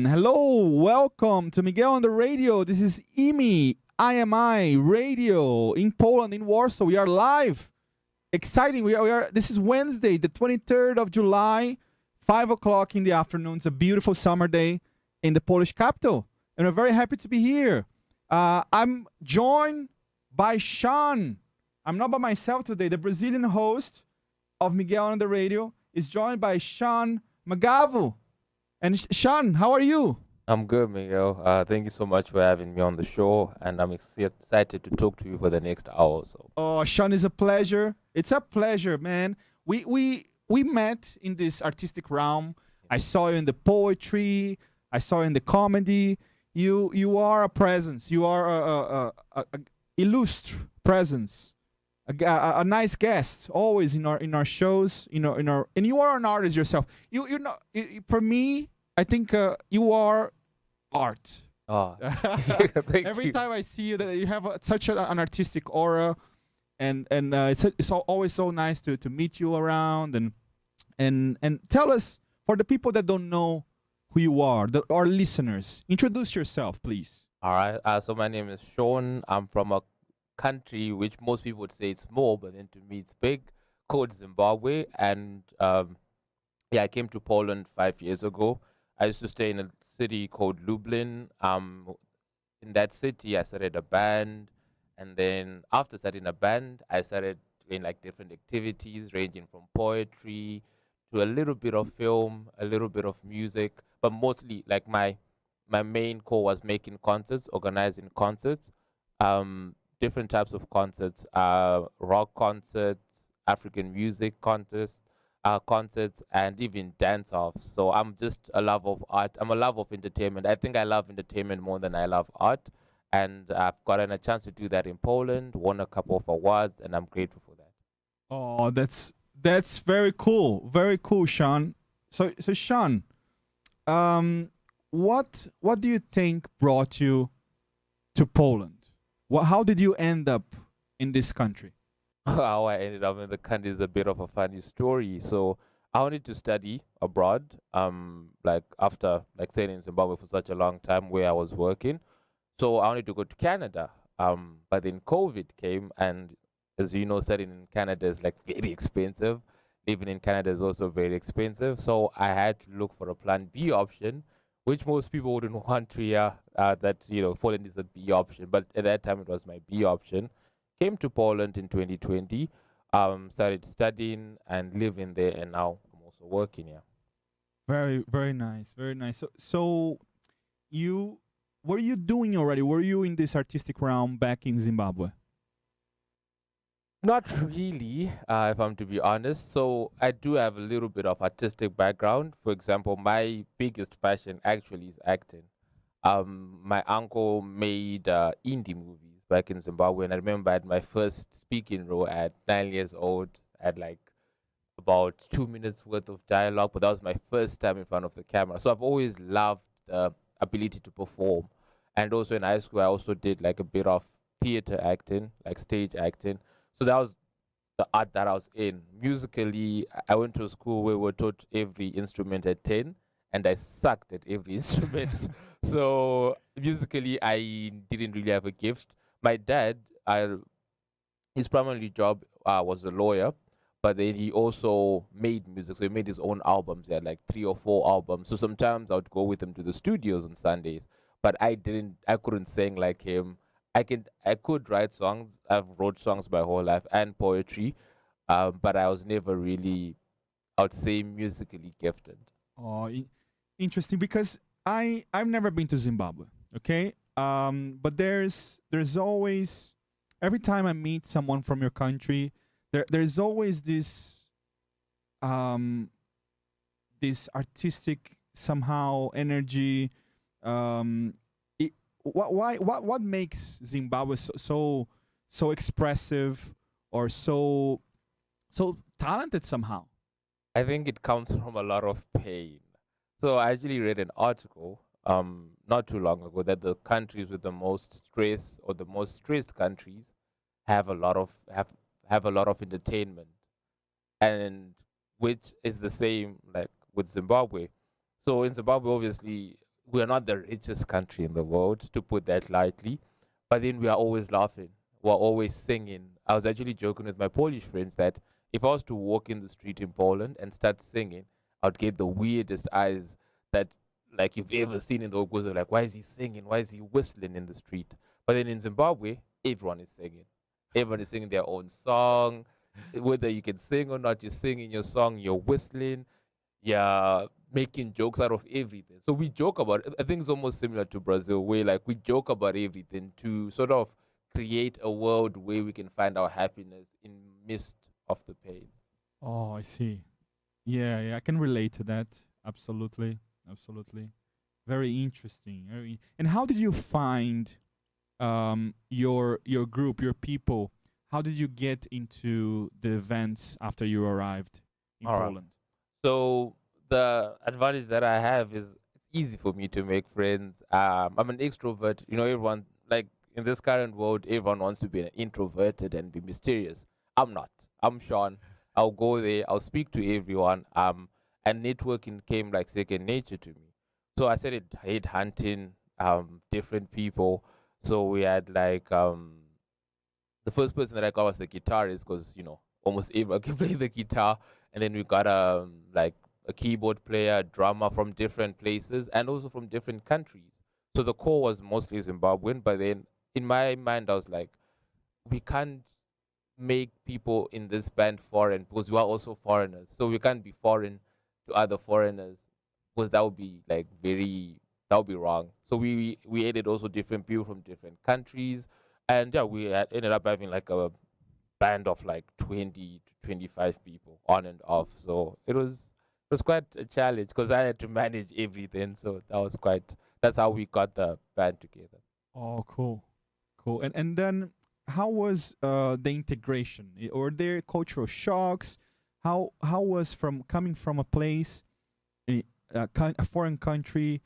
Hello, welcome to Miguel on the radio. This is IMI Radio in Poland, in Warsaw. We are live. Exciting. We are. This is Wednesday, the 23rd of July, 5 o'clock in the afternoon. It's a beautiful summer day in the Polish capital, and we're very happy to be here. I'm joined by Sean. I'm not by myself today. The Brazilian host of Miguel on the radio is joined by Sean Magavo. And Sean, how are you? I'm good, Miguel. Thank you so much for having me on the show, and I'm excited to talk to you for the next hour or so. Oh, Sean, is a pleasure. It's a pleasure, man. We met in this artistic realm. I saw you in the poetry. I saw you in the comedy. You are a presence. You are a illustre presence. A nice guest always in our shows, and you are an artist yourself. For me, I think you are art. Oh, Every you. time I see you, that you have such an artistic aura, and it's always so nice to meet you around and tell us, for the people that don't know who you are, our listeners, introduce yourself, please. All right. So my name is Sean. I'm from a country which most people would say it's small, but then to me it's big, called Zimbabwe. And I came to Poland 5 years ago. I used to stay in a city called Lublin. In that city, I started a band, and then after starting a band, I started doing like different activities, ranging from poetry to a little bit of film, a little bit of music, but mostly like my main core was making concerts, organizing concerts. Different types of concerts, rock concerts, African music concerts, and even dance-offs. So I'm just a love of art. I'm a love of entertainment. I think I love entertainment more than I love art. And I've gotten a chance to do that in Poland, won a couple of awards, and I'm grateful for that. Oh, that's very cool, Sean. So Sean, what do you think brought you to Poland? How did you end up in this country? How I ended up in the country is a bit of a funny story. So I wanted to study abroad, like after like staying in Zimbabwe for such a long time where I was working. So I wanted to go to Canada. But then COVID came, and as you know, studying in Canada is like very expensive. Living in Canada is also very expensive. So I had to look for a plan B option, which most people wouldn't want to hear, that Poland is a B option, but at that time it was my B option. Came to Poland in 2020, started studying and living there, and now I'm also working here. Very, very nice, very nice. So you what are you doing already? Were you in this artistic realm back in Zimbabwe? Not really, if I'm to be honest. So I do have a little bit of artistic background. For example, my biggest passion actually is acting. My uncle made indie movies back in Zimbabwe, and I remember I had my first speaking role at 9 years old. I had like about 2 minutes worth of dialogue, but that was my first time in front of the camera. So I've always loved the ability to perform. And also in high school, I also did like a bit of theater acting, like stage acting. So that was the art that I was in. Musically, I went to a school where we were taught every instrument at 10, and I sucked at every instrument. So musically, I didn't really have a gift. My dad, his primary job was a lawyer, but then he also made music. So he made his own albums. He had like 3 or 4 albums. So sometimes I would go with him to the studios on Sundays, but I couldn't sing like him. I could write songs. I've wrote songs my whole life and poetry, but I was never really, I would say, musically gifted. Oh, interesting, because I've never been to Zimbabwe. Okay, but there's always, every time I meet someone from your country, there's always this artistic somehow energy. What makes Zimbabwe so expressive, or so talented somehow? I think it comes from a lot of pain. So I actually read an article not too long ago that the countries with the most stress, or the most stressed countries, have a lot of have a lot of entertainment, and which is the same like with Zimbabwe. So in Zimbabwe, obviously, we're not the richest country in the world, to put that lightly, but then we are always laughing. We're always singing. I was actually joking with my Polish friends that if I was to walk in the street in Poland and start singing, I'd get the weirdest eyes that like you've ever seen in the world. They're like, why is he singing? Why is he whistling in the street? But then in Zimbabwe, everyone is singing. Everyone is singing their own song. Whether you can sing or not, you're singing your song, you're whistling, you're making jokes out of everything. So we joke about I think it's almost similar to Brazil, where like we joke about everything to sort of create a world where we can find our happiness in midst of the pain. Oh, I see. Yeah, yeah, I can relate to that. Absolutely, absolutely. Very interesting. And how did you find your group, your people? How did you get into the events after you arrived in All right. Poland? So the advantage that I have is it's easy for me to make friends. I'm an extrovert. You know, everyone like in this current world, everyone wants to be an introverted and be mysterious. I'm not. I'm Sean. I'll go there. I'll speak to everyone. And networking came like second nature to me. So I started head hunting different people. So we had like the first person that I got was the guitarist because almost everyone can play the guitar, and then we got like a keyboard player, drummer from different places and also from different countries. So the core was mostly Zimbabwean, but then in my mind I was like, we can't make people in this band foreign because we are also foreigners. So we can't be foreign to other foreigners because that would be like that would be wrong. So we added also different people from different countries, and yeah, ended up having like a band of like 20 to 25 people on and off. So it was quite a challenge because I had to manage everything. So that's how we got the band together. Oh, cool, cool. And then how was the integration? Were there cultural shocks? How was from coming from a place, a foreign country,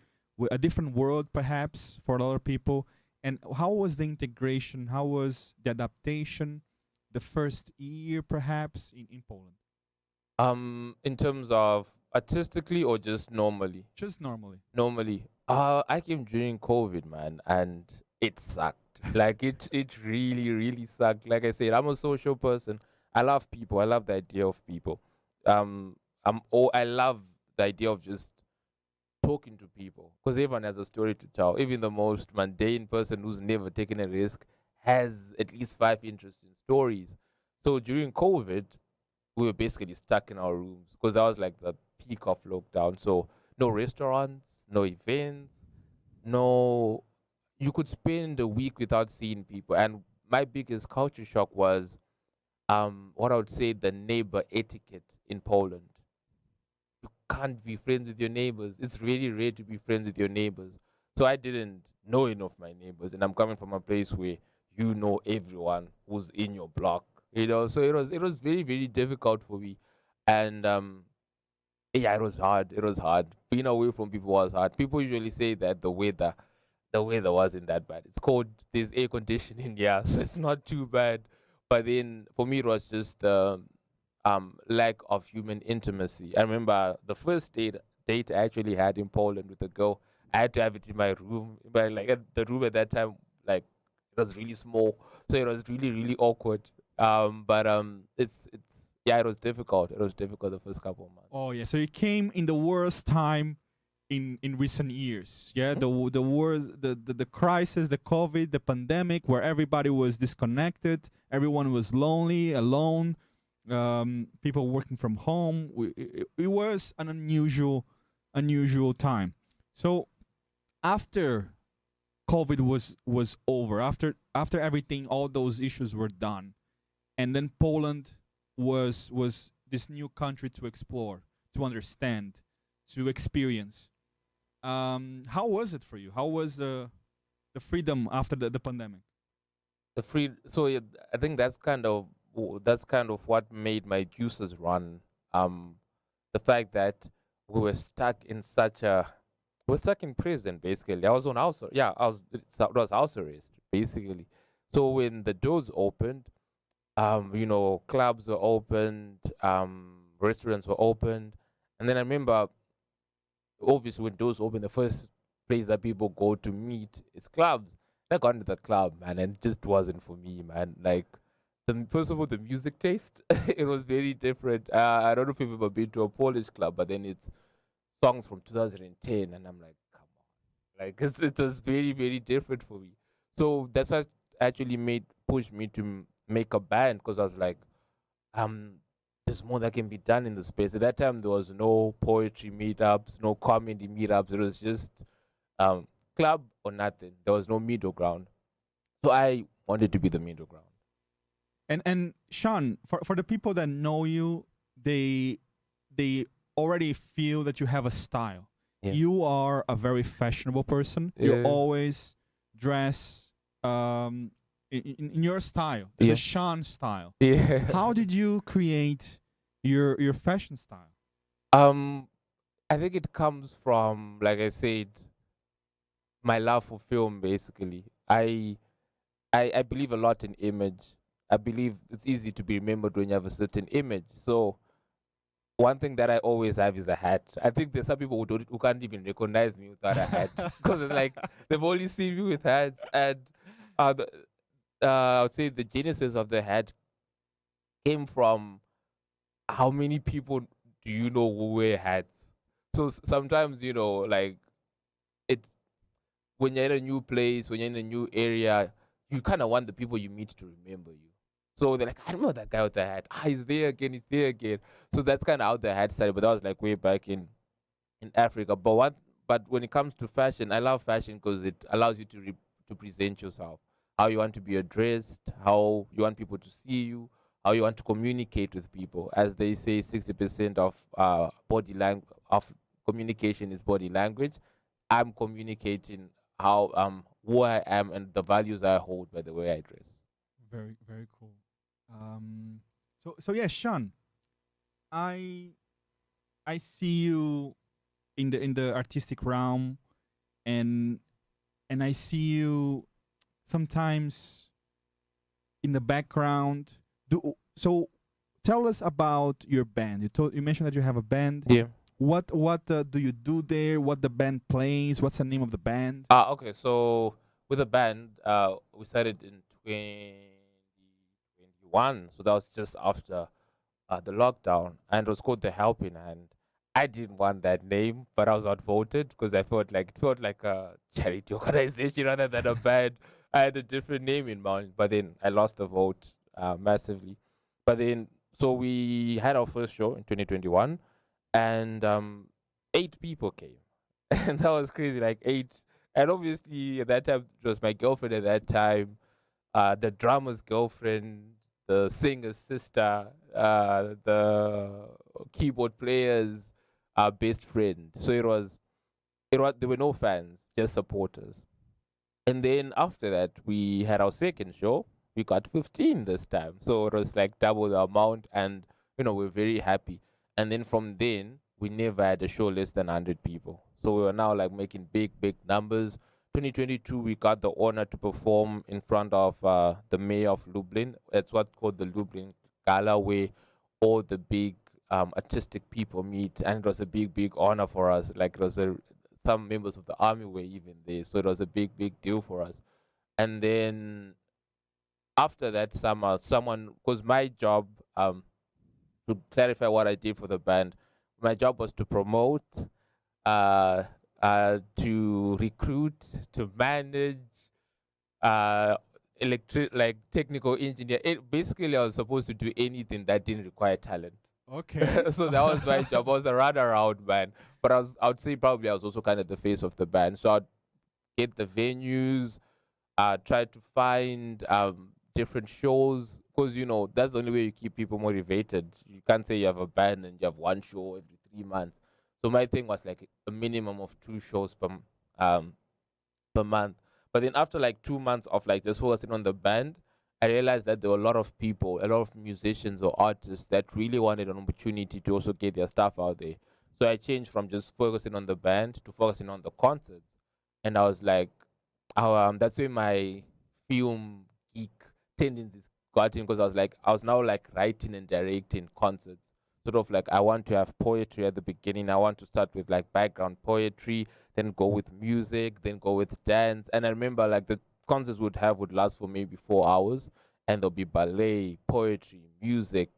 a different world perhaps for a lot of people, and how was the integration? How was the adaptation? The first year perhaps in Poland, In terms of artistically or just normally? just normally. Normally, I came during COVID, man, and it sucked. Like it really, really sucked. Like I said, I'm a social person. I love people. I love the idea of people. Um, I love the idea of just talking to people because everyone has a story to tell. Even the most mundane person who's never taken a risk has at least five interesting stories. So during COVID, we were basically stuck in our rooms because that was like the peak of lockdown. So no restaurants, no events, no. You could spend a week without seeing people. And my biggest culture shock was what I would say the neighbor etiquette in Poland. You can't be friends with your neighbors. It's really rare to be friends with your neighbors. So I didn't know enough my neighbors, and I'm coming from a place where you know everyone who's in your block. So it was very very difficult for me, and yeah, it was hard. It was hard. Being away from people was hard. People usually say that the weather wasn't that bad. It's cold. There's air conditioning, yeah, so it's not too bad. But then for me, it was just lack of human intimacy. I remember the first date I actually had in Poland with a girl. I had to have it in my room, but like the room at that time, like it was really small, so it was really really awkward. But it's yeah, it was difficult. It was difficult the first couple of months. Oh yeah, so it came in the worst time in recent years. Yeah, Mhm. the worst, the crisis, the COVID, the pandemic, where everybody was disconnected, everyone was lonely, alone, people working from home. It was an unusual time. So after COVID was over, after everything, all those issues were done, and then Poland was this new country to explore, to understand, to experience. How was it for you? How was the freedom after the pandemic? So yeah, I think that's kind of what made my juices run. Um, the fact that we were stuck in such a we were stuck in prison basically. I was on house yeah, it was house arrest basically. So when the doors opened, clubs were opened, restaurants were opened, and then I remember obviously when doors opened, the first place that people go to meet is clubs. I got into the club, man, and it just wasn't for me, man. Like, first of all, the music taste, it was very different. I don't know if you've ever been to a Polish club, but then it's songs from 2010, and I'm like, come on, like it was very, very different for me. So that's what actually made push me to make a band, because I was like, um, there's more that can be done in the space. At that time, there was no poetry meetups, no comedy meetups. It was just um, club or nothing. There was no middle ground. So I wanted to be the middle ground. And Sean, for the people that know you, they already feel that you have a style. Yeah. You are a very fashionable person. Yeah. You always dress in your style. It's a Sean style. Yeah. How did you create your fashion style? I think it comes from, like I said, my love for film. Basically, I believe a lot in image. I believe it's easy to be remembered when you have a certain image. So one thing that I always have is a hat. I think there's some people who can't even recognize me without a hat, because it's like they've only seen me with hats. And the, I would say the genesis of the hat came from how many people do you know who wear hats. So sometimes, like, it's when you're in a new place, when you're in a new area, you kind of want the people you meet to remember you. So they're like, I remember that guy with the hat. He's there again. He's there again. So that's kind of how the hat started. But that was like way back in Africa. But when it comes to fashion, I love fashion because it allows you to present yourself, how you want to be addressed, how you want people to see you, how you want to communicate with people. As they say, 60% of body language of communication is body language. I'm communicating how who I am and the values I hold by the way I dress. Very, very cool. So yeah, Sean, I see you in the artistic realm, and I see you sometimes in the background. So tell us about your band. You mentioned that you have a band. Yeah. What do you do there? What the band plays? What's the name of the band? Okay. So with the band, we started in 2021. So that was just after the lockdown, and it was called The Helping Hand. I didn't want that name, but I was outvoted because I felt like it felt like a charity organization rather than a band. I had a different name in mind, but then I lost the vote massively. But then, so we had our first show in 2021, and 8 people came, and that was crazy. Like 8, and obviously at that time it was my girlfriend at that time, the drummer's girlfriend, the singer's sister, the keyboard player's best friend. So it was there were no fans, just supporters. And then after that, we had our second show. We got 15 this time, so it was like double the amount, and we're very happy. And then from then, we never had a show less than 100 people. So we were now like making big, big numbers. 2022, we got the honor to perform in front of the mayor of Lublin. It's what's called the Lublin Gala, where all the big artistic people meet, and it was a big, big honor for us. Like, it was some members of the army were even there, so it was a big, big deal for us. And then after that summer, because my job, to clarify what I did for the band, my job was to promote, uh, to recruit, to manage, uh, like technical engineer. Basically, I was supposed to do anything that didn't require talent. Okay. So that was my job. I was a runaround man, but I would say probably I was also kind of the face of the band. So I'd get the venues, try to find different shows, because that's the only way you keep people motivated. You can't say you have a band and you have one show every 3 months. So my thing was like a minimum of 2 shows per month. But then after like 2 months of like just focusing on the band, I realized that there were a lot of people, a lot of musicians or artists that really wanted an opportunity to also get their stuff out there. So I changed from just focusing on the band to focusing on the concerts. And I was like, that's where my film geek tendencies got in, because I was now like writing and directing concerts. sort of like I want to have poetry at the beginning. I want to start with like background poetry, then go with music, then go with dance. And I remember like the concerts would last for maybe 4 hours, and there'll be ballet, poetry, music,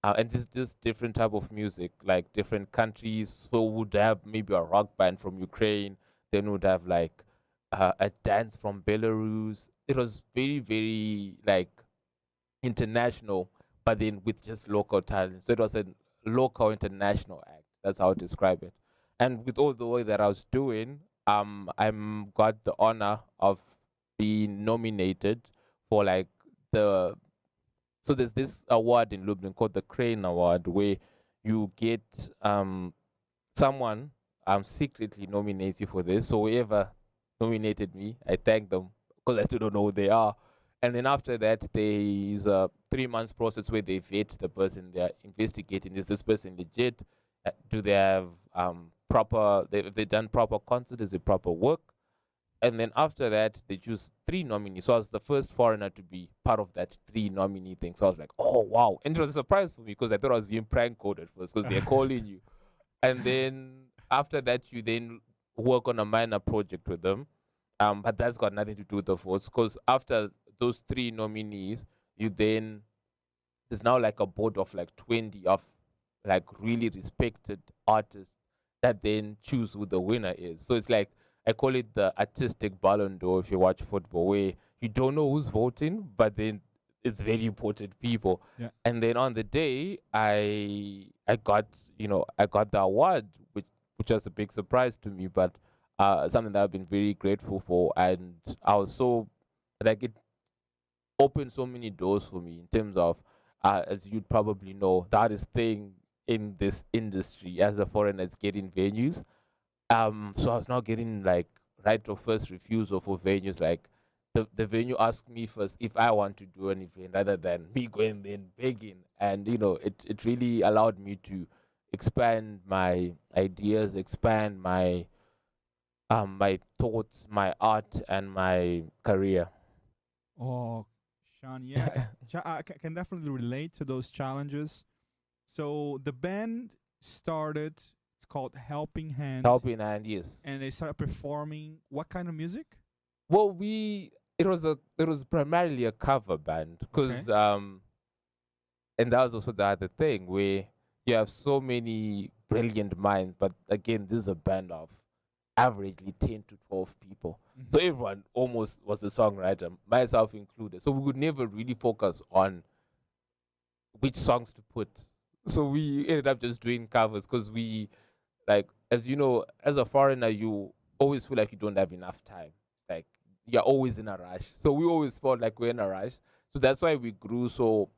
and this different type of music, like different countries. So would have maybe a rock band from Ukraine, then would have like a dance from Belarus. It was very, very like international, but then with just local talent. So it was a local international act. That's how I describe it. And with all the work that I was doing, I'm got the honor of being nominated for like the so there's this award in Lublin called the Crane Award, where you get someone secretly nominates you for this. So whoever nominated me, I thank them because I still don't know who they are. And then after that, there is a 3 months process where they vet the person they're investigating. Is this person legit? Do they have proper? They done proper concert? Is it proper work? And then after that, they choose three nominees. So I was the first foreigner to be part of that three nominee thing. So I was like, oh wow! And it was a surprise for me because I thought I was being prank called at first because they're calling you. And then after that, you then work on a minor project with them. But that's got nothing to do with the votes because after those three nominees, you then there's now like a board of like 20 of like really respected artists that then choose who the winner is. So it's like I call it the artistic Ballon d'Or if you watch football, where you don't know who's voting, but then it's very important people. Yeah. And then on the day, I got I got the award, which was a big surprise to me, but something that I've been very grateful for, and I was so like it opened so many doors for me in terms of as you'd probably know, the hardest thing in this industry as a foreigner is getting venues. So I was now getting like right of first refusal for venues. Like the venue asked me first if I want to do an event rather than me going there and begging. And it really allowed me to expand my ideas, expand my thoughts, my art, and my career. Oh, Sean, yeah, I can definitely relate to those challenges. So the band started. It's called Helping Hand, Helping hand, yes. and they started performing what kind of music? Well, it was primarily a cover band because Okay. and that was also the other thing where you have so many brilliant minds, but again, this is a band of averagely 10 to 12 people. So Mhm. everyone almost was a songwriter, myself included. So we would never really focus on which songs to put. So we ended up just doing covers because we, like, as you know, as a foreigner, you always feel like you don't have enough time. Like, you're always in a rush. So we always felt like we're in a rush. So that's why we grew so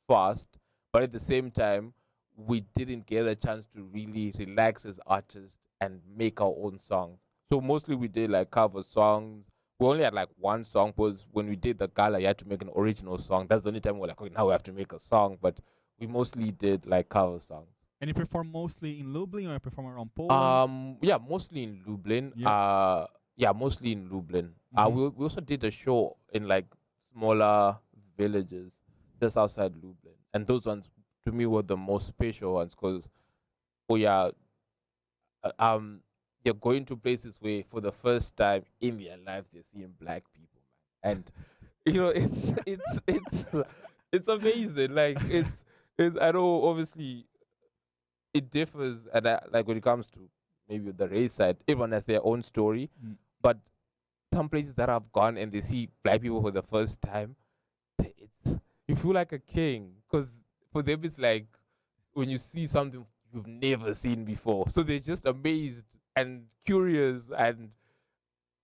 fast. But at the same time, we didn't get a chance to really relax as artists and make our own songs. So mostly we did like cover songs. We only had like one song because when we did the gala, you had to make an original song. That's the only time we're like, okay, now we have to make a song. But we mostly did like cover songs. And you perform mostly in Lublin, or you perform around Poland? Yeah, mostly in Lublin. Yeah. Yeah, mostly in Lublin. Mhm. We also did a show in like smaller villages just outside Lublin, and those ones to me were the most special ones because we are uh, um you're going to places where for the first time in their lives they're seeing black people, man, and it's amazing. Like it's I know obviously it differs, and like when it comes to maybe the race side, everyone has their own story. Mm. But some places that I've gone and they see black people for the first time, it's you feel like a king because for them it's like when you see something you've never seen before. So they're just amazed and curious, and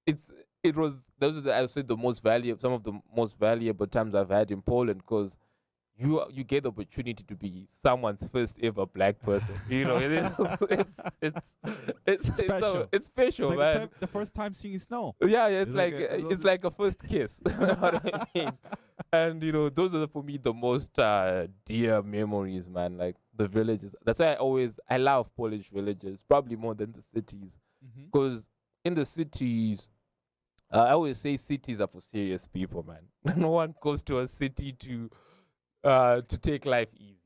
it's it was those are I would say the most valuable some of the most valuable times I've had in Poland because you get the opportunity to be someone's first ever black person. It is Special. it's special, It's like man. the first time seeing snow. Yeah, It's like it's like a first kiss. You know what I mean? And those are for me the most dear memories, man. Like the villages. That's why I love Polish villages probably more than the cities, Mhm. because in the cities. I always say cities are for serious people, man. No one goes to a city to take life easy.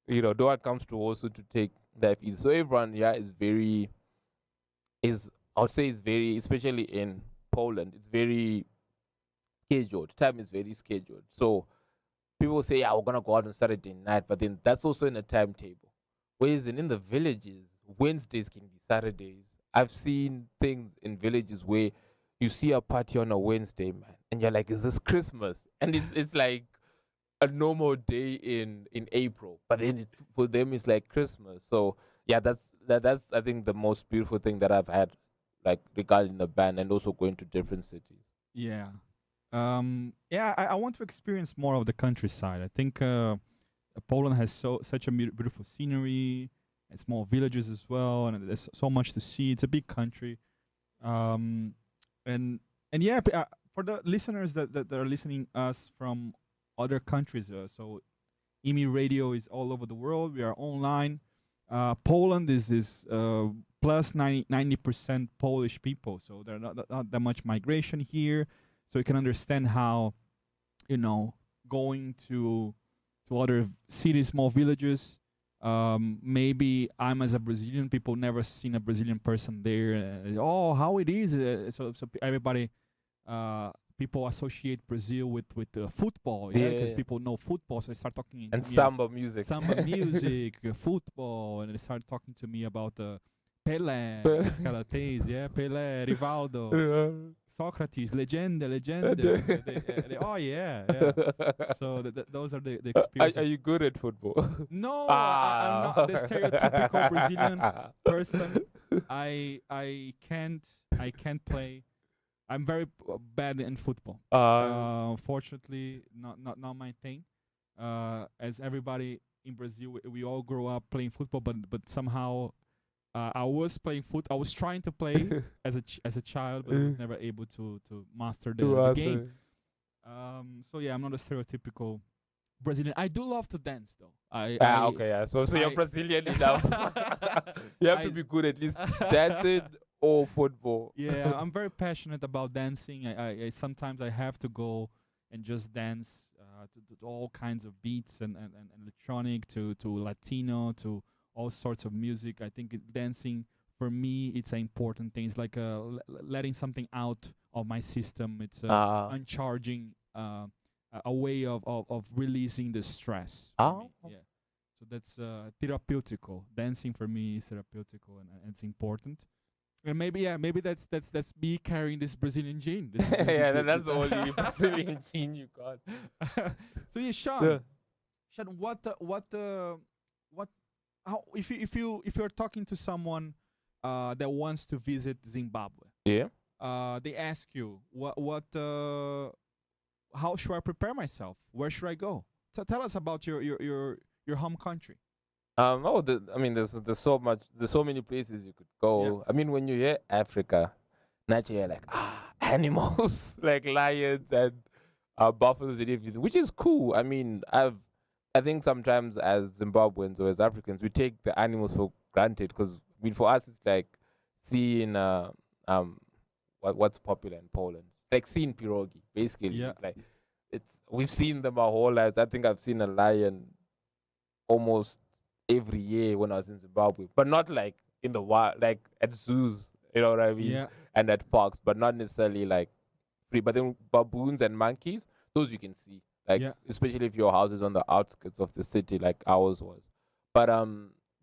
no one comes to also to take that easy. So everyone, yeah, is very is I'll say it's very, especially in Poland, it's very scheduled. Time is very scheduled. So people say, yeah, we're gonna go out on Saturday night, but then that's also in a timetable. Whereas in the villages, Wednesdays can be Saturdays. I've seen things in villages where you see a party on a Wednesday, man, and you're like, is this Christmas? And it's like a normal day in April, but then for them it's like Christmas. So yeah, that's I think the most beautiful thing that I've had, like regarding the band and also going to different cities. Yeah. Yeah, I want to experience more of the countryside. I think Poland has such a beautiful scenery and small villages as well, and there's so much to see. It's a big country. Um, and yeah, for the listeners that are listening us from other countries, so IMI Radio is all over the world. We are online. Poland is plus 90% Polish people, so there are not that much migration here. So you can understand how, going to other cities, small villages. Maybe I'm as a Brazilian, people never seen a Brazilian person there. Oh, how it is! So everybody, people associate Brazil with football, yeah, because Yeah. people know football, so they start talking And to me samba music. samba music, football, and they start talking to me about Pelé, Pelé. as kind of things, yeah, Pelé, Rivaldo, Yeah. Socrates, legenda. Oh yeah. So those are the experiences. Are you good at football? No, I'm not the stereotypical Brazilian person. I can't play. I'm very bad in football. Fortunately, not my thing. As everybody in Brazil, we all grow up playing football, but somehow I was playing foot. I was trying to play as a child, but I was never able to master the game. So yeah, I'm not a stereotypical Brazilian. I do love to dance though. Okay, yeah. So you're Brazilian enough. You have to be good at least dancing or football. Yeah, I'm very passionate about dancing. I sometimes I have to go and just dance to all kinds of beats and electronic to Latino to all sorts of music. I think dancing for me it's an important thing. It's like letting something out of my system. It's uncharging a way of releasing the stress. For me. Yeah. So that's therapeutical. Dancing for me is therapeutical and it's important. And maybe that's me carrying this Brazilian gene. That's the only Brazilian gene you got. So yeah, Sean, how if you're talking to someone that wants to visit Zimbabwe, Yeah. they ask you how should I prepare myself? Where should I go? So tell us about your home country. There's so many places you could go. Yeah. I mean, when you hear Africa, naturally you're like, animals, like lions and buffaloes and everything, which is cool. I mean, I think sometimes as Zimbabweans or as Africans, we take the animals for granted because, I mean, for us, it's like seeing what's popular in Poland. It's like seeing pierogi, basically. Yeah. It's like we've seen them our whole lives. I think I've seen a lion almost every year when I was in Zimbabwe, but not like in the wild, like at zoos, you know what I mean? Yeah. And at parks, but not necessarily like free. But then baboons and monkeys, those you can see, like especially if your house is on the outskirts of the city, like ours was. But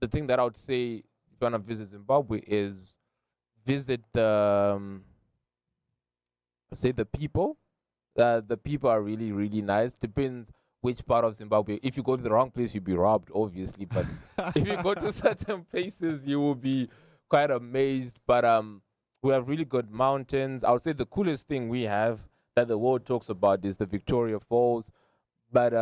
the thing that I would say if you want to visit Zimbabwe is visit say the people. The people are really really nice. Depends which part of Zimbabwe. If you go to the wrong place, you'll be robbed, obviously. But if you go to certain places, you will be quite amazed. But we have really good mountains. I would say the coolest thing we have that the world talks about is the Victoria Falls. But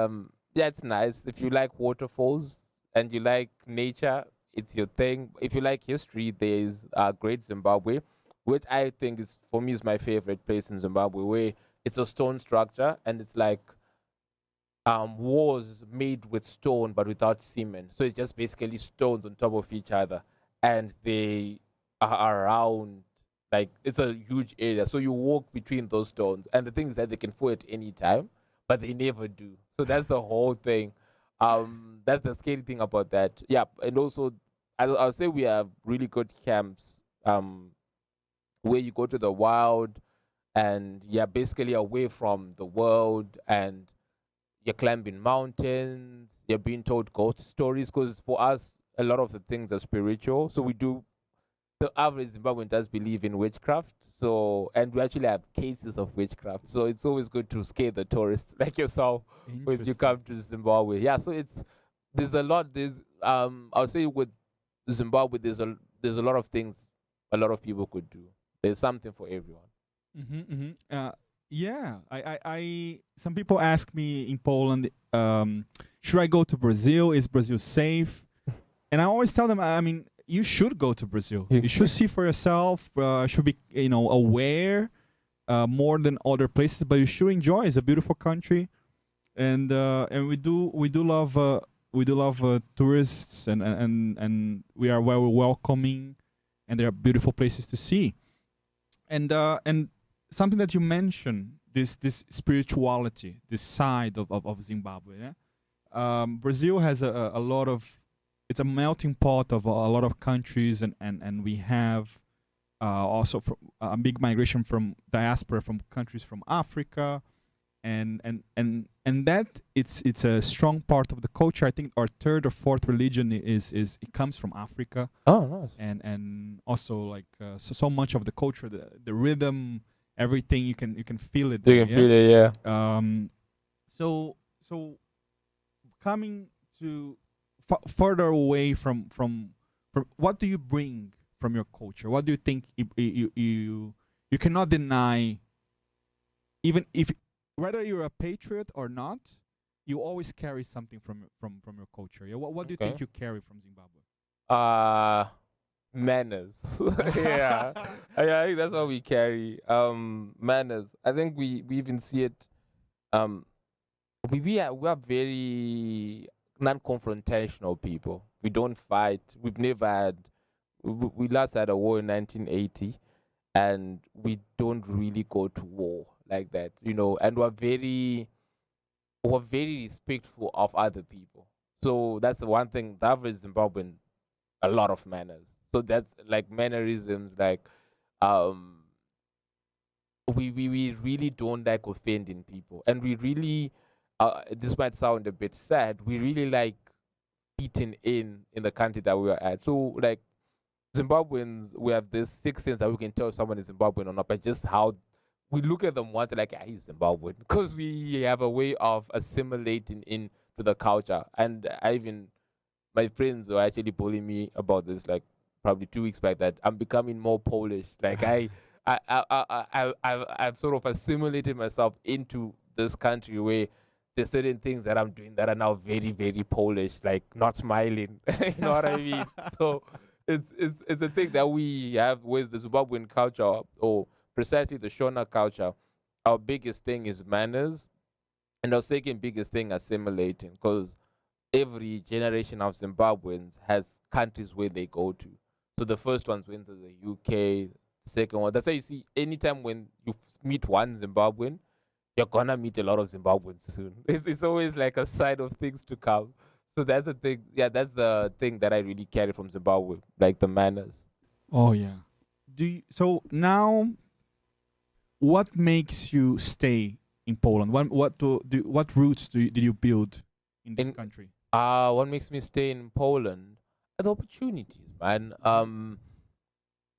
yeah, it's nice. If you like waterfalls and you like nature, it's your thing. If you like history, there's Great Zimbabwe, which I think is, for me, is my favorite place in Zimbabwe, where it's a stone structure and it's like walls made with stone but without cement. So it's just basically stones on top of each other, and they are around. Like it's a huge area, so you walk between those stones, and the thing is that they can fall at any time, but they never do. So that's the whole thing. That's the scary thing about that. Yeah, and also I'll say we have really good camps where you go to the wild and you're basically away from the world and you're climbing mountains, you're being told ghost stories because for us a lot of the things are spiritual. So we do the average Zimbabwean does believe in witchcraft. So and we actually have cases of witchcraft. So it's always good to scare the tourists like yourself when you Interesting. come to Zimbabwe. Yeah, so there's a lot I'll say with Zimbabwe there's a lot of things a lot of people could do. There's something for everyone. Yeah, some people ask me in Poland, should I go to Brazil? Is Brazil safe? And I always tell them, I mean, you should go to Brazil. You should see for yourself. Should be, aware more than other places. But you should enjoy. It's a beautiful country, and we do love tourists, and we are very welcoming, and there are beautiful places to see. And something that you mentioned, this spirituality, this side of Zimbabwe. Yeah? Brazil has a lot of, it's a melting pot of a lot of countries, and we have also a big migration from diaspora from countries from Africa, and that it's a strong part of the culture. I think our third or fourth religion is it comes from Africa. Oh, nice. And also like so much of the culture, the rhythm, everything, you can feel it You there, can feel it, yeah. So coming to further away from what do you bring from your culture? What do you think you cannot deny, even if whether you're a patriot or not, you always carry something from your culture. Yeah? What do you think you carry from Zimbabwe? Manners. Yeah. I think that's what we carry. Manners. I think we even see it. We are very non-confrontational people. We don't fight. We've never had. We last had a war in 1980, and we don't really go to war like that, And we're very respectful of other people. So that's the one thing. The average Zimbabwean, a lot of manners. So that's like mannerisms, like we really don't like offending people, and we really this might sound a bit sad, we really like fitting in the country that we are at. So like Zimbabweans, we have this sixth sense that we can tell if someone is Zimbabwean or not by just how we look at them once, like, he's Zimbabwean, because we have a way of assimilating into the culture. And my friends were actually bullying me about this, like probably 2 weeks back, that I'm becoming more Polish. Like I've sort of assimilated myself into this country where there's certain things that I'm doing that are now very, very Polish, like not smiling. You know what I mean? So it's a thing that we have with the Zimbabwean culture, or precisely the Shona culture. Our biggest thing is manners, and our second biggest thing assimilating, because every generation of Zimbabweans has countries where they go to. So the first ones went to the UK, second one. That's why you see anytime when you meet one Zimbabwean, you're gonna meet a lot of Zimbabweans soon. It's always like a sign of things to come. So that's the thing. Yeah, that's the thing that I really carry from Zimbabwe, like the manners. Oh yeah. So now, what makes you stay in Poland? What roots did you build in this country? What makes me stay in Poland? The opportunities, man.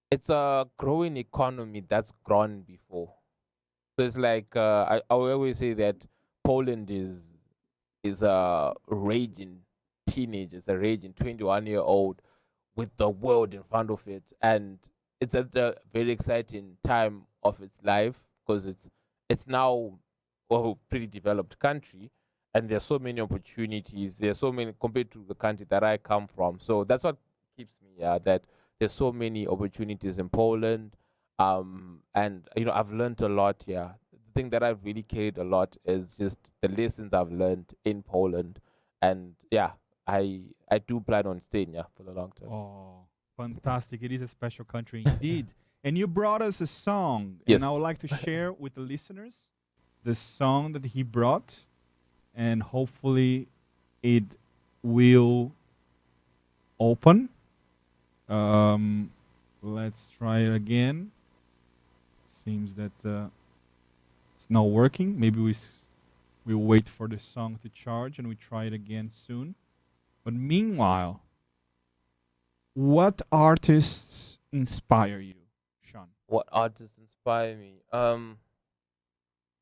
It's a growing economy that's grown before. So it's like I will always say that Poland is a raging teenager, it's a raging 21-year-old with the world in front of it, and it's at a very exciting time of its life, because it's now a pretty developed country, and there's so many opportunities. There's so many compared to the country that I come from. So that's what keeps me that there's so many opportunities in Poland. And I've learned a lot here. The thing that I've really carried a lot is just the lessons I've learned in Poland, and yeah, I do plan on staying here for the long term. Oh, fantastic! It is a special country indeed. And you brought us a song, Yes. and I would like to share with the listeners the song that he brought, and hopefully it will open. Let's try it again. Seems that it's not working. Maybe we'll wait for the song to charge and we try it again soon. But meanwhile, what artists inspire you, Sean? What artists inspire me?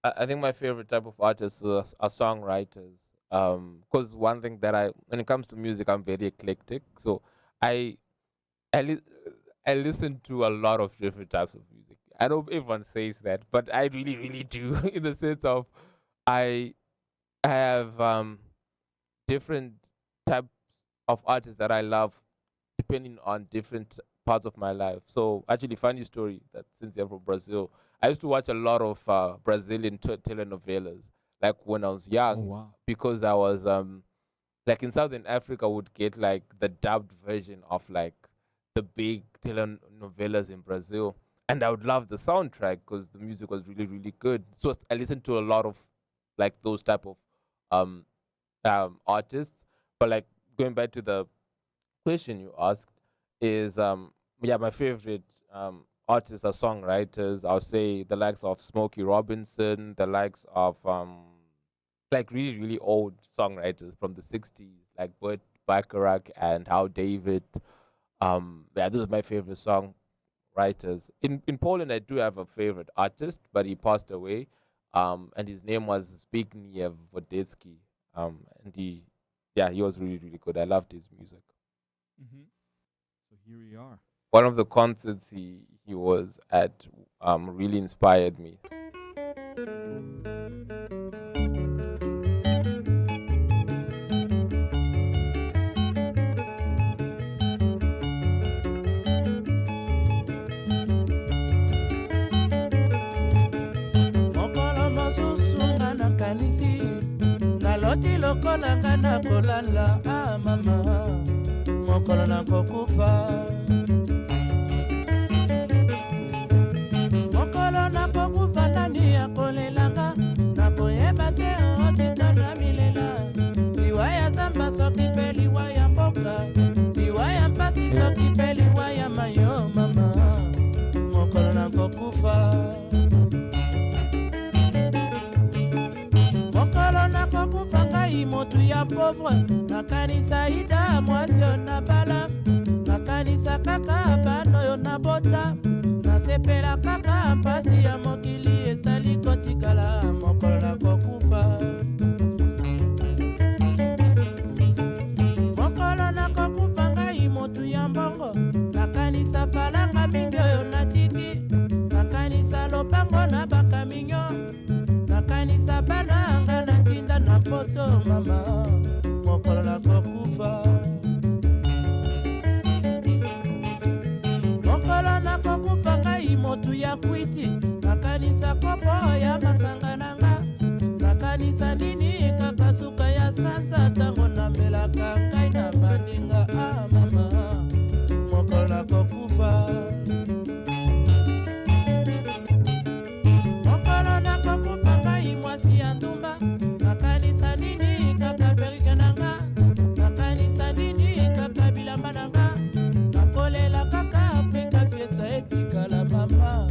I think my favorite type of artists are songwriters. Because one thing that when it comes to music, I'm very eclectic. So I I, li- I listen to a lot of different types of music. I know everyone says that, but I really, really do. In the sense of I have different types of artists that I love, depending on different parts of my life. So actually, funny story that since I'm from Brazil, I used to watch a lot of Brazilian telenovelas, like when I was Oh young, wow. because I was like in Southern Africa would get like the dubbed version of like the big telenovelas in Brazil, and I would love the soundtrack because the music was really really good. So I listened to a lot of like those type of um artists. But like going back to the question you asked is yeah, my favorite artists are songwriters. I'll say the likes of Smokey Robinson, the likes of like really really old songwriters from the 60s like Burt Bacharach and How David. Yeah, those are my favorite songwriters. In Poland I do have a favorite artist, but he passed away. And his name was Zbigniew Wodecki. And he was really really good. I loved his music. Hmm. So here we are. One of the concerts he was at really inspired me. mokolo mosusu nga na kanisi naloti lokola nga na kolala mama mokolo nakokufa mokolo nakokufa nani akolelanga nakoyeba te otika na milela liwa ya zamba soki mpe liwa ya mboka liwa ya mpasi soki mpe liwa ya mayo mama mokolo nakokufa mokolo nakokufa ngai motu ya pauvre nakanisa ida mwasi oyo nabala nakanisa kaka bana oyo nabota nasepela kaka mpasi ya mokili esali kotikala mokolo nakokufa mokolo nakokufa ngai motu ya mbongo nakanisa falanga mingi oyo natiki nakanisa lopango na bakaminyo nakanisa bana nga na ntinda na poto mama mokolo nakokufa mokolo nakokufa ngai motu ya kwiti nakanisa kopo ya masanga nanga nakanisa nini kaka suka ya sanza tango namelaka ngai na baninga mama mokolo nakokufa mokolo nakokufa ngai mwasi ya ndumba nakanisa nini kaka perike nanga nakanisa nini kaka bilamba nanga nakolela kaka afrika fiesta etikala mama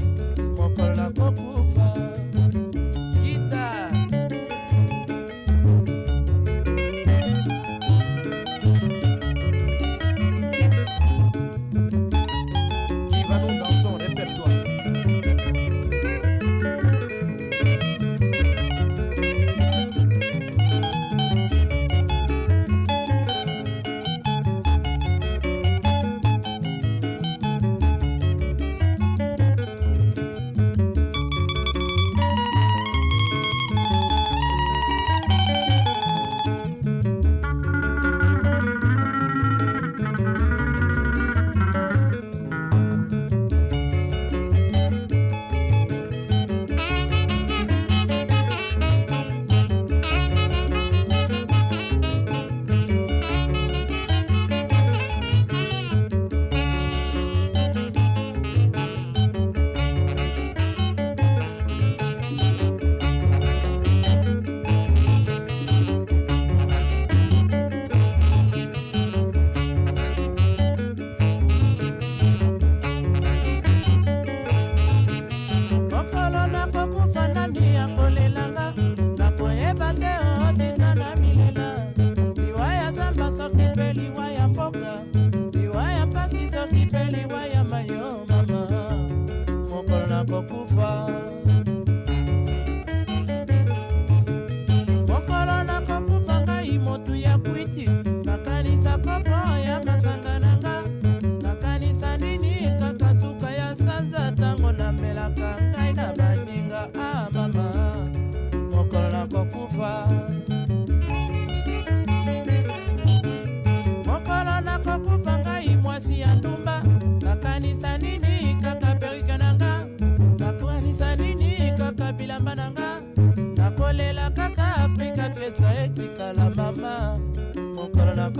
mokolo nakokufa gita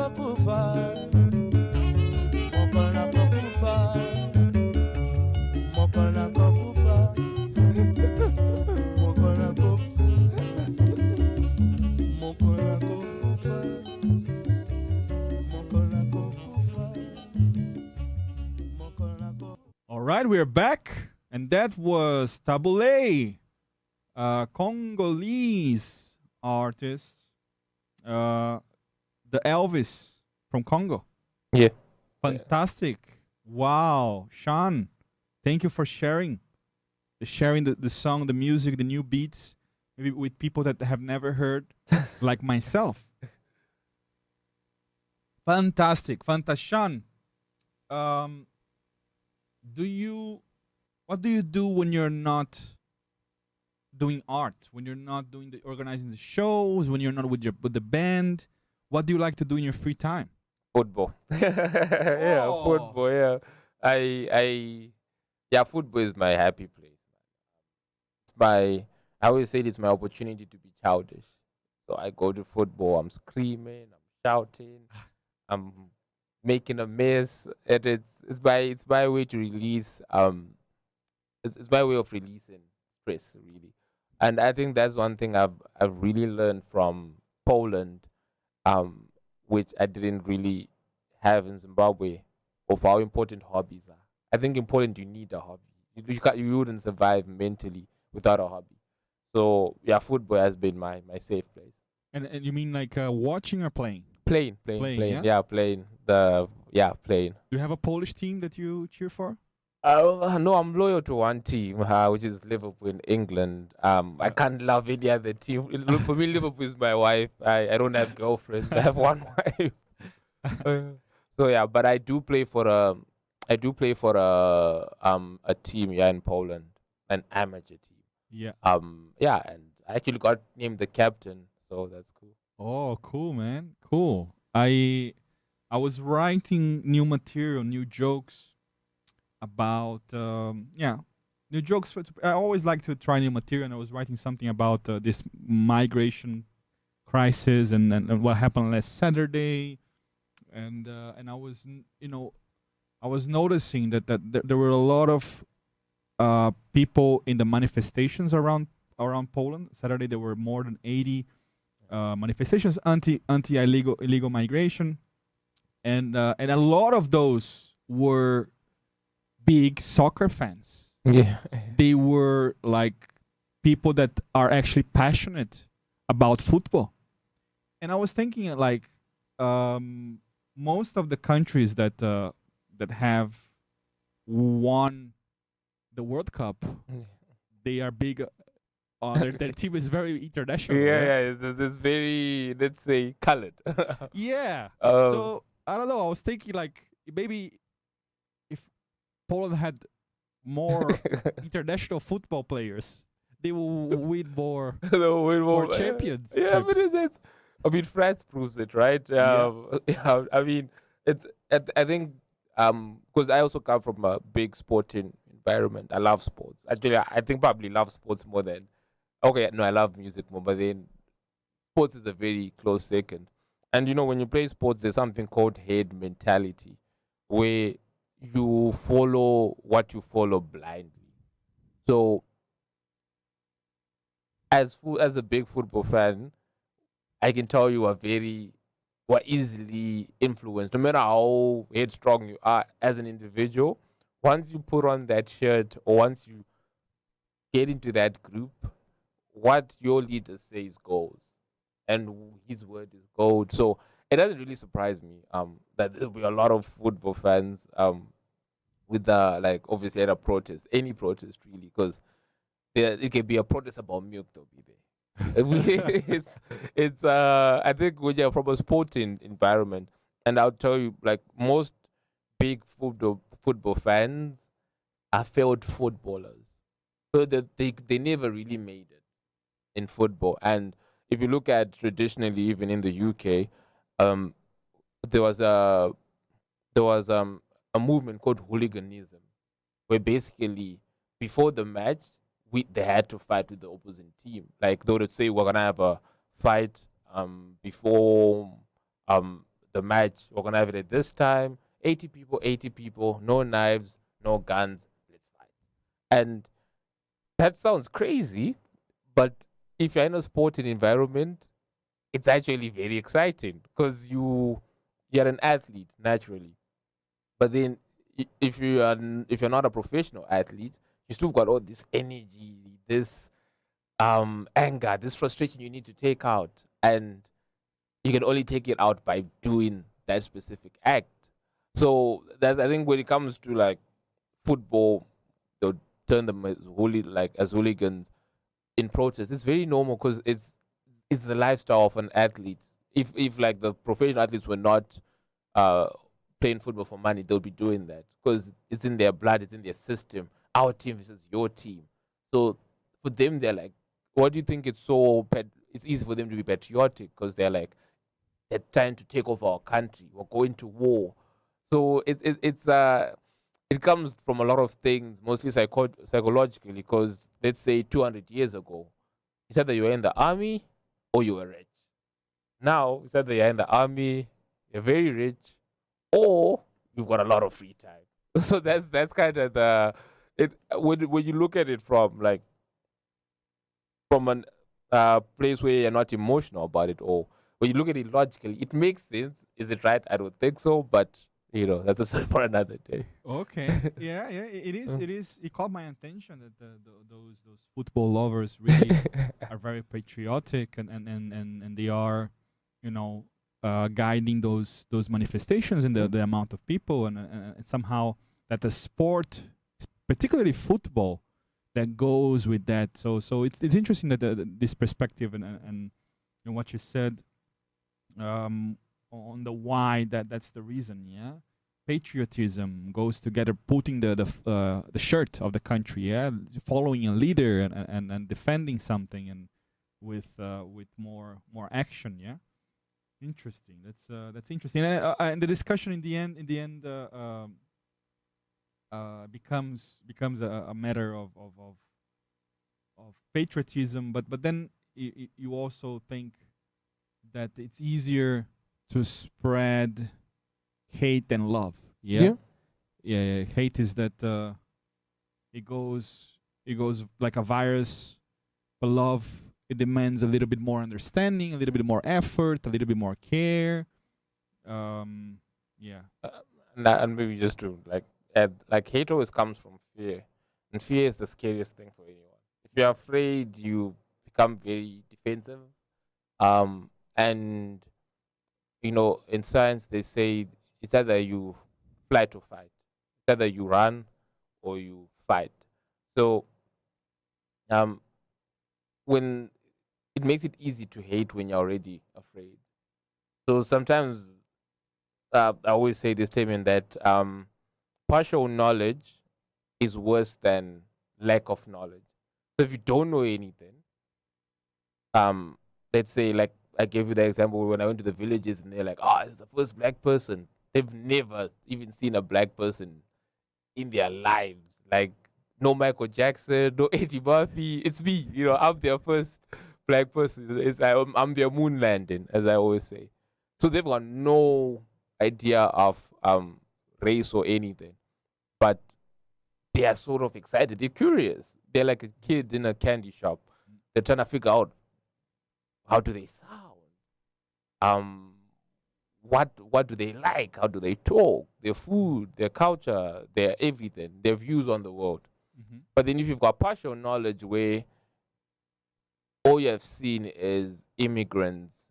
kokufa mokolo kokufa mokolo kokufa mokolo kokufa mokolo kokufa mokolo kokufa mokolo kokufa. All right, we're back, and that was Tabule, a Congolese artist, the Elvis from Congo. Yeah. Fantastic. Wow. Sean, thank you for sharing the song, the music, the new beats, maybe with people that have never heard, like myself. Fantastic. Sean, what do you do when you're not doing art, when you're not doing organizing the shows, when you're not with the band? What do you like to do in your free time? Football. Yeah, Oh. football. Yeah, football is my happy place. I always say it's my opportunity to be childish. So I go to football. I'm screaming. I'm shouting. I'm making a mess. It's my way to release. It's my way of releasing stress, really. And I think that's one thing I've really learned from Poland, which I didn't really have in Zimbabwe, of how important hobbies are. I think in Poland you need a hobby. You wouldn't survive mentally without a hobby. So yeah, football has been my safe place. And you mean like watching or playing? Playing. Yeah? Yeah, playing. Playing. Do you have a Polish team that you cheer for? No, I'm loyal to one team, which is Liverpool in England. I can't love any other team. For me, Liverpool is my wife. I don't have girlfriends. I have one wife. So yeah, but I do play for a team here in Poland, an amateur team. Yeah. And I actually got named the captain, so that's cool. Oh, cool, man. Cool. I was writing new material, new jokes about new jokes. I always like to try new material, and I was writing something about this migration crisis and what happened last Saturday, and I was I was noticing that there were a lot of people in the manifestations around Poland. Saturday there were more than 80 manifestations anti illegal migration, and a lot of those were big soccer fans. Yeah. They were like people that are actually passionate about football. And I was thinking like most of the countries that have won the World Cup, they are big. Their team is very international. Yeah. It's very, let's say, colored. Yeah. So I don't know. I was thinking like maybe if Poland had more international football players, they will win more champions. Yeah, but France proves it, right? I mean, I think because I also come from a big sporting environment. I love sports. Actually, I think probably love sports more than. Okay, no, I love music more, but then sports is a very close second. And when you play sports, there's something called herd mentality, where you follow what you follow blindly. So, as a big football fan, I can tell you are easily influenced. No matter how headstrong you are as an individual, once you put on that shirt or once you get into that group, what your leader says goes, and his word is gold. So it doesn't really surprise me that there'll be a lot of football fans with obviously at a protest, any protest really, because it can be a protest about milk. They'll be there. it's I think when you're from a sporting environment, and I'll tell you, like most big football fans are failed footballers, so that they never really made it in football. And if you look at traditionally, even in the UK, there was a movement called hooliganism, where basically before the match they had to fight with the opposing team. Like they would say, we're gonna have a fight before the match, we're gonna have it at this time. 80 people, no knives, no guns. Let's fight. And that sounds crazy, but if you're in a sporting environment, it's actually very exciting because you're an athlete naturally. But then if you're not a professional athlete, you still got all this energy, this anger, this frustration you need to take out, and you can only take it out by doing that specific act. So that's, I think, when it comes to like football, they'll turn them as hooligans in protest. It's very normal because it's the lifestyle of an athlete. If like the professional athletes were not uh playing football for money, they'll be doing that because it's in their blood, it's in their system. Our team versus your team. So for them, they're like, what do you think? It's easy for them to be patriotic because they're trying to take over our country. We're going to war. So it comes from a lot of things, mostly psychologically. Because let's say 200 years ago, it's either you were in the army or you were rich. Now it's either you're in the army, you're very rich, or you've got a lot of free time. So that's kind of the it when you look at it from an place where you're not emotional about it, or when you look at it logically, it makes sense. Is it right? I don't think so, but that's a story for another day. Okay. Yeah, yeah. It is. It is. It caught my attention that those football lovers really are very patriotic, and they are, guiding those manifestations and the amount of people, and somehow that the sport, particularly football, that goes with that. So it's interesting that this perspective and what you said, on the why, that's the reason. Yeah, patriotism goes together, putting the shirt of the country, yeah, following a leader and defending something, and with more action. Yeah, interesting. That's interesting. And the discussion in the end becomes a matter of patriotism, but then you also think that it's easier to spread hate than love. Yeah. Yeah. Hate is that it goes like a virus, but love, it demands a little bit more understanding, a little bit more effort, a little bit more care. Yeah. And maybe just to add, hate always comes from fear, and fear is the scariest thing for anyone. If you're afraid, you become very defensive. And in science they say it's either you flight or fight. It's either you run or you fight. So when it makes it easy to hate when you're already afraid. So sometimes I always say this statement that partial knowledge is worse than lack of knowledge. So if you don't know anything, let's say, like I gave you the example when I went to the villages and they're like, it's the first black person. They've never even seen a black person in their lives. Like, no Michael Jackson, no Eddie Murphy. It's me. I'm their first black person. I'm their moon landing, as I always say. So they've got no idea of race or anything. But they are sort of excited. They're curious. They're like a kid in a candy shop. They're trying to figure out, how do they sound? What do they like? How do they talk? Their food, their culture, their everything, their views on the world. Mm-hmm. But then if you've got partial knowledge where all you have seen is immigrants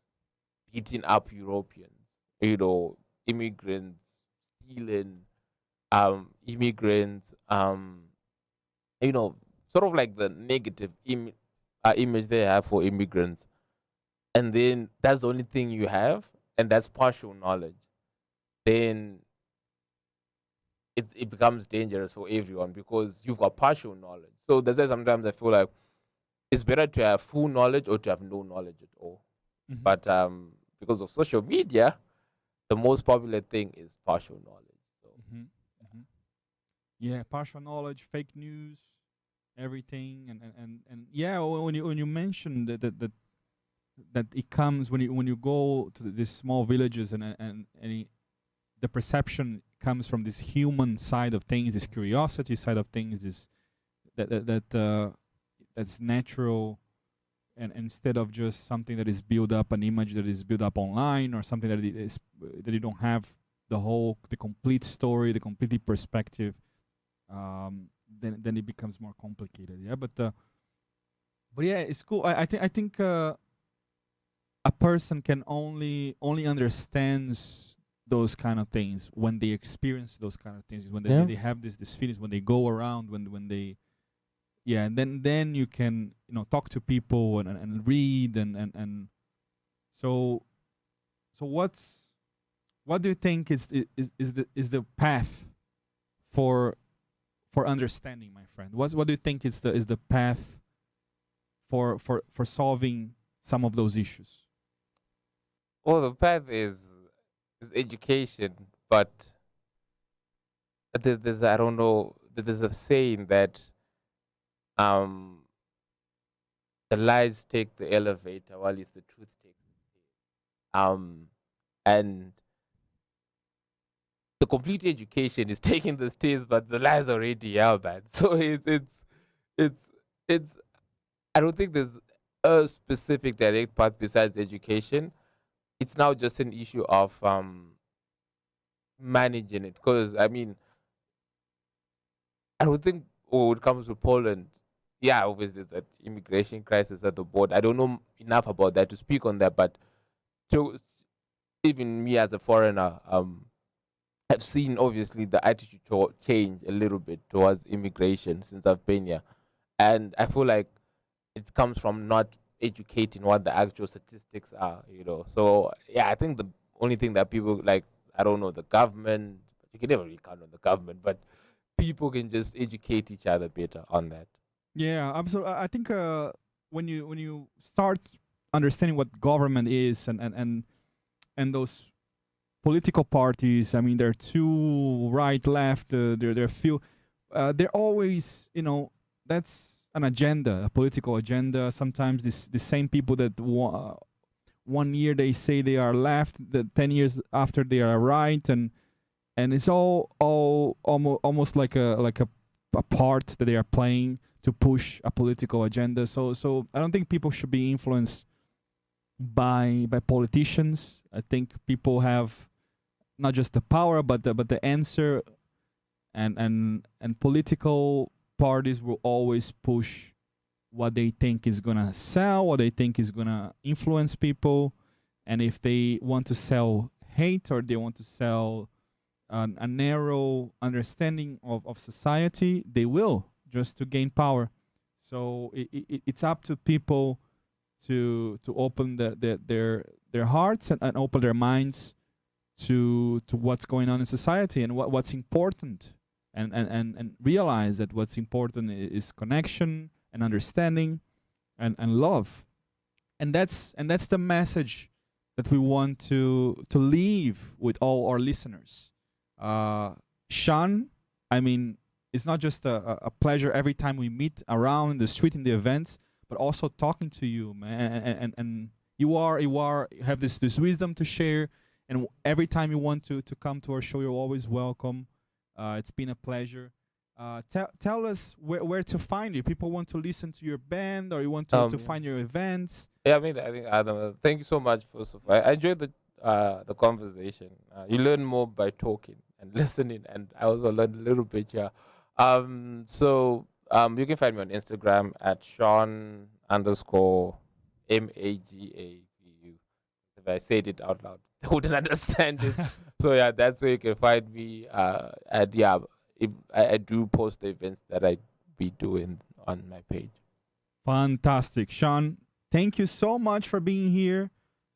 beating up Europeans, immigrants stealing, immigrants, sort of like the negative image they have for immigrants. And then that's the only thing you have, and that's partial knowledge. Then it becomes dangerous for everyone because you've got partial knowledge. So that's why sometimes I feel like it's better to have full knowledge or to have no knowledge at all. Mm-hmm. But because of social media, the most popular thing is partial knowledge. So. Mm-hmm. Mm-hmm. Yeah, partial knowledge, fake news, everything, and yeah, when you mentioned that it comes when you go to these small villages, the perception comes from this human side of things, this curiosity side of things, this that's natural, and instead of just something that is built up, an image that is built up online, or something that that you don't have the complete story, the complete perspective, then it becomes more complicated. Yeah, but yeah, it's cool. I think a person can only understands those kind of things when they experience those kind of things, when they have this feelings, when they go around, when they and then you can talk to people and read and so what do you think is the path for understanding, my friend? What do you think is the path for solving some of those issues? Well, the path is education, but there's I don't know. There's a saying that the lies take the elevator, while it's the truth takes the stairs. And the complete education is taking the stairs, but the lies already are bad. So it's. I don't think there's a specific direct path besides education. It's now just an issue of managing it. Because I mean, I don't think when it comes to Poland, obviously that immigration crisis at the border. I don't know enough about that to speak on that, but to even me as a foreigner, I've seen obviously the attitude change a little bit towards immigration since I've been here, and I feel like it comes from not educating what the actual statistics are, So I think the only thing that people like, I don't know, the government. You can never really count on the government, but people can just educate each other better on that. Yeah, absolutely. I think when you start understanding what government is and those political parties, I mean, they're too right, left. They're few. They're always, that's an agenda, a political agenda. Sometimes the same people that 1 year they say they are left, the 10 years after they are right, and it's all almost like a part that they are playing to push a political agenda. So I don't think people should be influenced by politicians. I think people have not just the power, but the answer, and political parties will always push what they think is gonna sell, what they think is gonna influence people, and if they want to sell hate, or they want to sell a narrow understanding of society, they will, just to gain power. So it's up to people to open their hearts and open their minds to what's going on in society and what's important, and realize that what's important is connection and understanding and love, and that's the message that we want to leave with all our listeners. Sean, I mean, it's not just a pleasure every time we meet around the street in the events, but also talking to you, man. And you have this wisdom to share, and every time you want to come to our show, you're always welcome. It's been a pleasure. Tell us where to find you. People want to listen to your band, or you want to find your events. I think Adam, thank you so much. First of all, I enjoyed the conversation. You learn more by talking and listening, and I also learned a little bit here. So you can find me on Instagram at Sean_MAGAVU. If I said it out loud, they wouldn't understand it. So that's where you can find me. And if I do post the events that I be doing on my page. Fantastic, Sean. Thank you so much for being here.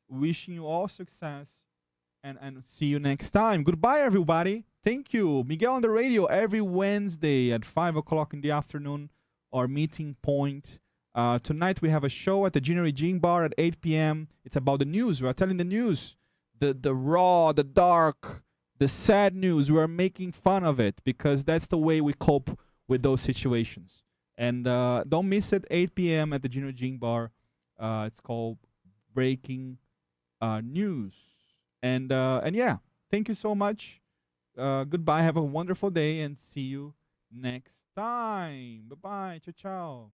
Wishing you all success, and see you next time. Goodbye, everybody. Thank you. Miguel on the radio every Wednesday at 5 o'clock in the afternoon, our meeting point. Tonight we have a show at the Gwinea Gin Bar at 8 p.m. It's about the news. We're telling the news, the raw, the dark, the sad news. We're making fun of it because that's the way we cope with those situations. And don't miss it, 8 p.m. at the Gwinea Gin Bar. It's called breaking news. And yeah, thank you so much. Goodbye. Have a wonderful day and see you next time. Bye bye. Ciao ciao.